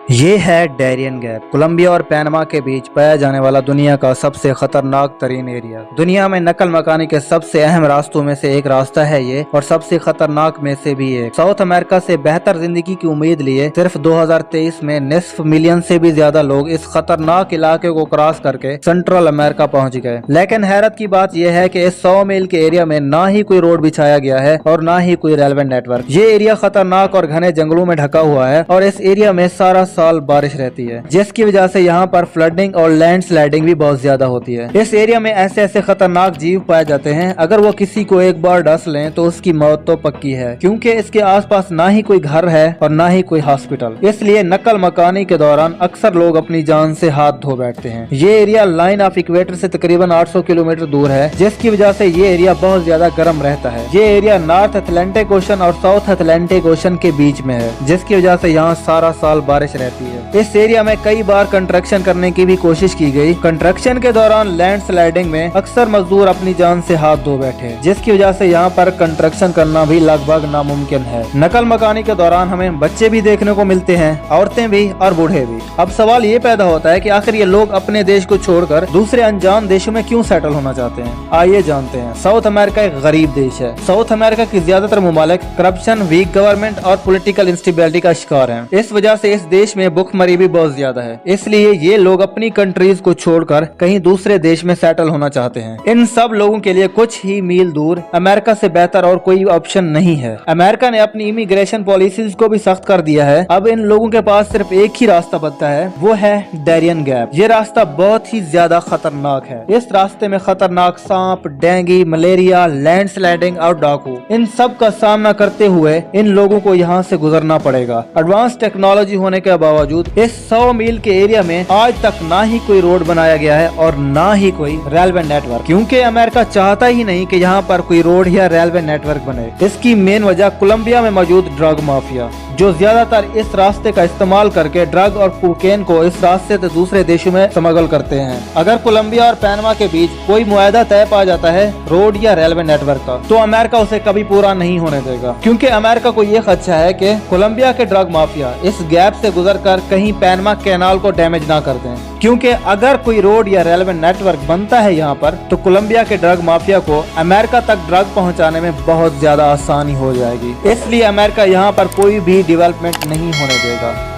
ये है Darien gap, Colombia और पैनमा के बीच पाया जाने वाला दुनिया का सबसे खतरनाक तरीन एरिया। दुनिया में नकल मकानी के सबसे अहम रास्तों में से एक रास्ता है ये, और सबसे खतरनाक में से भी एक। साउथ अमेरिका से बेहतर जिंदगी की उम्मीद लिए सिर्फ 2023 में निस्फ मिलियन से भी ज्यादा लोग इस खतरनाक इलाके को क्रॉस करके सेंट्रल अमेरिका पहुंच गए। लेकिन हैरत की बात यह है कि इस 100 मील के एरिया में ना ही कोई रोड बिछाया गया है और ना ही कोई रेलवे नेटवर्क। ये एरिया खतरनाक और घने जंगलों में ढका हुआ है और इस एरिया में सारा साल बारिश रहती है, जिसकी वजह से यहाँ पर फ्लडिंग और लैंडस्लाइडिंग भी बहुत ज्यादा होती है। इस एरिया में ऐसे ऐसे खतरनाक जीव पाए जाते हैं, अगर वो किसी को एक बार डस लें तो उसकी मौत तो पक्की है, क्योंकि इसके आसपास ना ही कोई घर है और ना ही कोई हॉस्पिटल। इसलिए नकल मकानी के दौरान अक्सर लोग अपनी जान से हाथ धो बैठते हैं। ये एरिया लाइन ऑफ इक्वेटर से तकरीबन 800 किलोमीटर दूर है, जिसकी वजह से ये एरिया बहुत ज्यादा गर्म रहता है। ये एरिया नॉर्थ अटलांटिक ओशन और साउथ अटलांटिक ओशन के बीच में है, जिसकी वजह से यहाँ सारा साल बारिश रहती है। इस एरिया में कई बार कंस्ट्रक्शन करने की भी कोशिश की गई। कंस्ट्रक्शन के दौरान लैंडस्लाइडिंग में अक्सर मजदूर अपनी जान से हाथ धो बैठे, जिसकी वजह से यहाँ पर कंस्ट्रक्शन करना भी लगभग नामुमकिन है। नकल मकानी के दौरान हमें बच्चे भी देखने को मिलते हैं, औरतें भी और बूढ़े भी। अब सवाल ये पैदा होता है कि आखिर ये लोग अपने देश को छोड़कर दूसरे अनजान देशों में क्यों सेटल होना चाहते हैं। आइए जानते हैं। साउथ अमेरिका एक गरीब देश है। साउथ अमेरिका की ज्यादातर ममालिक करप्शन, वीक गवर्नमेंट और पॉलिटिकल इंस्टेबिलिटी का शिकार हैं। इस वजह से इस देश में भुखमरी भी बहुत ज्यादा है, इसलिए ये लोग अपनी कंट्रीज को छोड़कर कहीं दूसरे देश में सेटल होना चाहते हैं। इन सब लोगों के लिए कुछ ही मील दूर अमेरिका से बेहतर और कोई ऑप्शन नहीं है। अमेरिका ने अपनी इमिग्रेशन पॉलिसीज को भी सख्त कर दिया है। अब इन लोगों के पास सिर्फ एक ही रास्ता बचता है, वो है डैरियन गैप। ये रास्ता बहुत ही ज्यादा खतरनाक है। इस रास्ते में खतरनाक सांप, डेंगू, मलेरिया, लैंडस्लाइडिंग और डाकू, इन सब का सामना करते हुए इन लोगों को यहाँ से गुजरना पड़ेगा। एडवांस टेक्नोलॉजी होने के बावजूद इस 100 मील के एरिया में आज तक ना ही कोई रोड बनाया गया है और ना ही कोई रेलवे नेटवर्क, क्योंकि अमेरिका चाहता ही नहीं कि यहाँ पर कोई रोड या रेलवे नेटवर्क बने। इसकी मेन वजह कोलंबिया में मौजूद ड्रग माफिया, जो ज्यादातर इस रास्ते का इस्तेमाल करके ड्रग और कोकेन को इस रास्ते से दूसरे देशों में स्मगल करते हैं। अगर कोलंबिया और पैनमा के बीच कोई मुआहदा तय पा जाता है रोड या रेलवे नेटवर्क का, तो अमेरिका उसे कभी पूरा नहीं होने देगा, क्योंकि अमेरिका को ये खदशा है कि कोलंबिया के ड्रग माफिया इस गैप से गुजरकर कहीं पैनमा कैनाल को डैमेज ना कर दें। क्योंकि अगर कोई रोड या रेलवे नेटवर्क बनता है यहाँ पर, तो कोलंबिया के ड्रग माफिया को अमेरिका तक ड्रग पहुँचाने में बहुत ज्यादा आसानी हो जाएगी। इसलिए अमेरिका यहाँ पर कोई भी डेवलपमेंट नहीं होने देगा।